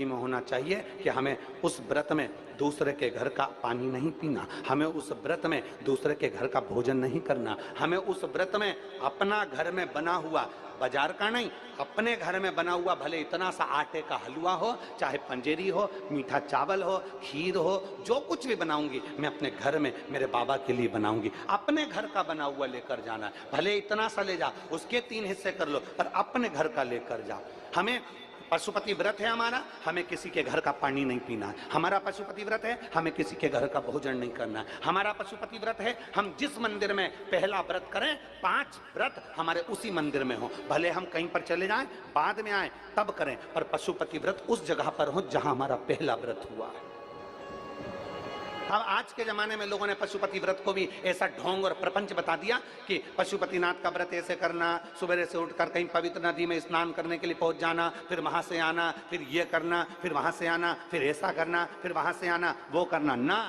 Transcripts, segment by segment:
जिंदगी में होना चाहिए कि हमें उस व्रत में दूसरे के घर का पानी नहीं पीना, हमें उस व्रत में दूसरे के घर का भोजन नहीं करना, हमें उस व्रत में अपना घर में बना हुआ, बाजार का नहीं, अपने घर में बना हुआ भले इतना सा आटे का हलवा हो, चाहे पंजेरी हो, मीठा चावल हो, खीर हो, जो कुछ भी बनाऊंगी मैं अपने घर में मेरे बाबा के लिए बनाऊंगी। अपने घर का बना हुआ लेकर जाना है, भले इतना सा ले जाओ, उसके 3 हिस्से कर लो, पर अपने घर का लेकर जाओ। हमें पशुपति व्रत है हमारा, हमें किसी के घर का पानी नहीं पीना है। हमारा पशुपति व्रत है, हमें किसी के घर का भोजन नहीं करना है। हमारा पशुपति व्रत है, हम जिस मंदिर में पहला व्रत करें, 5 व्रत हमारे उसी मंदिर में हो, भले हम कहीं पर चले जाएं, बाद में आए तब करें, पर पशुपति व्रत उस जगह पर हो जहां हमारा पहला व्रत हुआ है। अब आज के जमाने में लोगों ने पशुपति व्रत को भी ऐसा ढोंग और प्रपंच बता दिया कि पशुपतिनाथ का व्रत ऐसे करना, सुबह से उठकर कहीं पवित्र नदी में स्नान करने के लिए पहुंच जाना, फिर वहां से आना, फिर ये करना, फिर वहां से आना, फिर ऐसा करना, फिर वहां से आना, वो करना ना।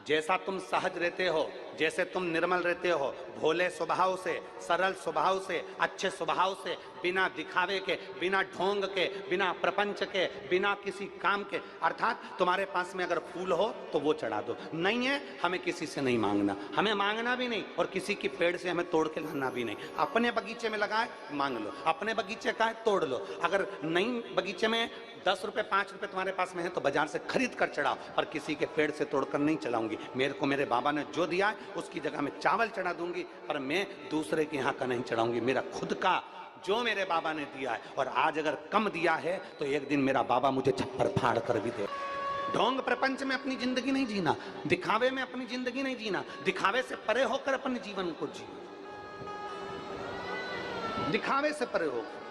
जैसा तुम सहज रहते हो, जैसे तुम निर्मल रहते हो, भोले स्वभाव से, सरल स्वभाव से, अच्छे स्वभाव से, बिना दिखावे के, बिना ढोंग के, बिना प्रपंच के, बिना किसी काम के, अर्थात तुम्हारे पास में अगर फूल हो तो वो चढ़ा दो, नहीं है हमें किसी से नहीं मांगना, हमें मांगना भी नहीं और किसी की पेड़ से हमें तोड़ के लाना भी नहीं। अपने बगीचे में लगाए मांग लो, अपने बगीचे का है तोड़ लो, अगर नहीं बगीचे में 10 रुपए 5 रुपए तुम्हारे पास में है तो बाजार से खरीद कर चढ़ाओ, पर किसी के पेड़ से तोड़कर नहीं चलाऊंगी। मेरे को मेरे बाबा ने जो दिया है उसकी जगह में चावल चढ़ा दूंगी, पर मैं दूसरे के यहाँ का नहीं चढ़ाऊंगी। मेरा खुद का जो मेरे बाबा ने दिया है, और आज अगर कम दिया है तो एक दिन मेरा बाबा मुझे छप्पर फाड़ कर भी दे। ढोंग प्रपंच में अपनी जिंदगी नहीं जीना, दिखावे में अपनी जिंदगी नहीं जीना, दिखावे से परे होकर अपने जीवन को जियो, दिखावे से परे होकर।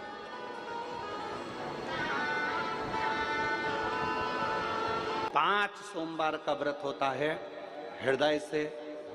5 सोमवार का व्रत होता है, हृदय से,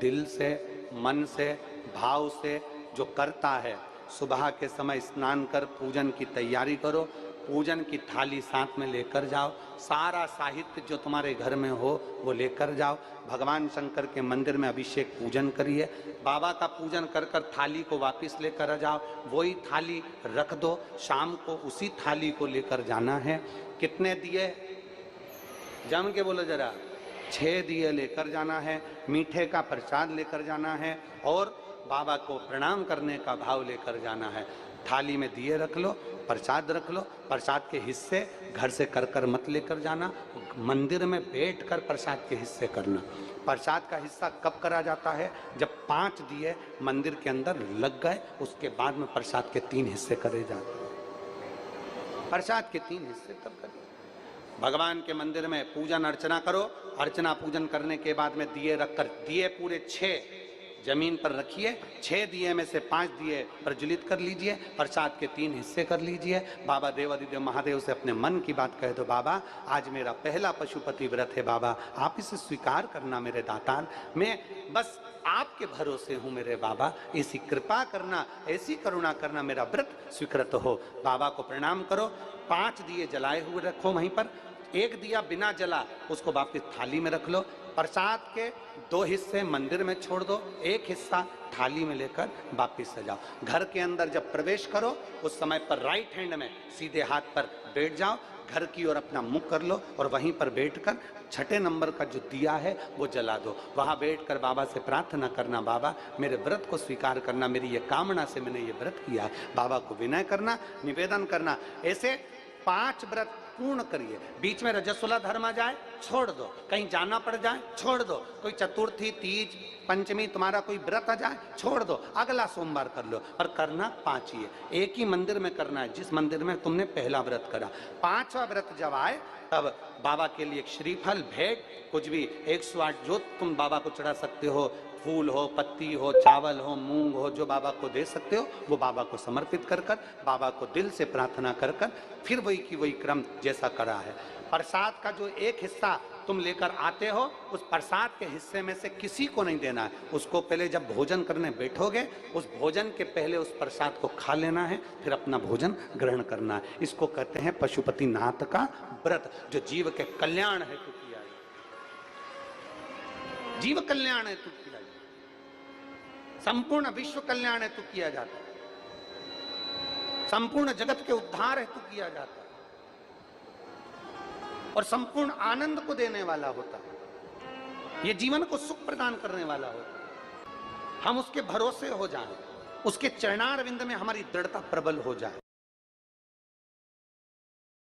दिल से, मन से, भाव से जो करता है, सुबह के समय स्नान कर पूजन की तैयारी करो, पूजन की थाली साथ में लेकर जाओ, सारा साहित्य जो तुम्हारे घर में हो वो लेकर जाओ, भगवान शंकर के मंदिर में अभिषेक पूजन करिए, बाबा का पूजन कर कर थाली को वापस लेकर जाओ, वही थाली रख दो, शाम को उसी थाली को लेकर जाना है। कितने दिए जम के बोलो जरा, 6 दिए लेकर जाना है, मीठे का प्रसाद लेकर जाना है और बाबा को प्रणाम करने का भाव लेकर जाना है। थाली में दिए रख लो, प्रसाद रख लो, प्रसाद के हिस्से घर से कर कर मत लेकर जाना, मंदिर में बैठकर प्रसाद के हिस्से करना। प्रसाद का हिस्सा कब करा जाता है? जब 5 दिए मंदिर के अंदर लग गए, उसके बाद में प्रसाद के 3 हिस्से करे जाते हैं। प्रसाद के 3 हिस्से तब करें। भगवान के मंदिर में पूजन अर्चना करो, अर्चना पूजन करने के बाद में दिए रखकर, दिए पूरे 6 जमीन पर रखिए, 6 दिए में से 5 दिए प्रज्वलित कर लीजिए, प्रसाद के 3 हिस्से कर लीजिए। बाबा देवादिदेव महादेव से अपने मन की बात कह दो, बाबा आज मेरा पहला पशुपति व्रत है, बाबा आप इसे स्वीकार करना मेरे दातार, मैं बस आपके भरोसे हूँ मेरे बाबा, ऐसी कृपा करना, ऐसी करुणा करना, मेरा व्रत स्वीकृत हो। बाबा को प्रणाम करो, 5 दिए जलाए हुए रखो वहीं पर, 1 दिया बिना जला उसको वापस थाली में रख लो, प्रसाद के 2 हिस्से मंदिर में छोड़ दो, 1 हिस्सा थाली में लेकर वापिस से जाओ। घर के अंदर जब प्रवेश करो उस समय पर राइट हैंड में सीधे हाथ पर बैठ जाओ, घर की ओर अपना मुख कर लो और वहीं पर बैठकर 6ठे नंबर का जो दिया है वो जला दो। वहाँ बैठकर बाबा से प्रार्थना करना, बाबा मेरे व्रत को स्वीकार करना, मेरी ये कामना से मैंने ये व्रत किया है। बाबा को विनय करना, निवेदन करना। ऐसे 5 व्रत पूर्ण करिए। बीच में रजस्वला धर्म आ जाए छोड़ दो, कहीं जाना पड़ जाए छोड़ दो, कोई चतुर्थी तीज पंचमी तुम्हारा कोई व्रत आ जाए छोड़ दो, अगला सोमवार कर लो, पर करना 5 ही है। एक ही मंदिर में करना है जिस मंदिर में तुमने पहला व्रत करा। 5वां व्रत जब आए तब बाबा के लिए एक श्रीफल भेंट कुछ भी 108 जो तुम बाबा को चढ़ा सकते हो, फूल हो, पत्ती हो, चावल हो, मूंग हो, जो बाबा को दे सकते हो वो बाबा को समर्पित कर कर, बाबा को दिल से प्रार्थना कर कर, फिर वही की वही क्रम जैसा करा है। प्रसाद का जो 1 हिस्सा तुम लेकर आते हो, उस प्रसाद के हिस्से में से किसी को नहीं देना है। उसको पहले जब भोजन करने बैठोगे, उस भोजन के पहले उस प्रसाद को खा लेना है, फिर अपना भोजन ग्रहण करना है। इसको कहते हैं पशुपतिनाथ का व्रत, जो जीव के कल्याण हेतु किया है, जीव कल्याण हेतु किया है, संपूर्ण विश्व कल्याण हेतु किया जाता है, संपूर्ण जगत के उद्धार हेतु किया जाता है। और संपूर्ण आनंद को देने वाला होता है, ये जीवन को सुख प्रदान करने वाला होता है। हम उसके भरोसे हो जाएं, उसके चरणारविंद में हमारी दृढ़ता प्रबल हो जाए।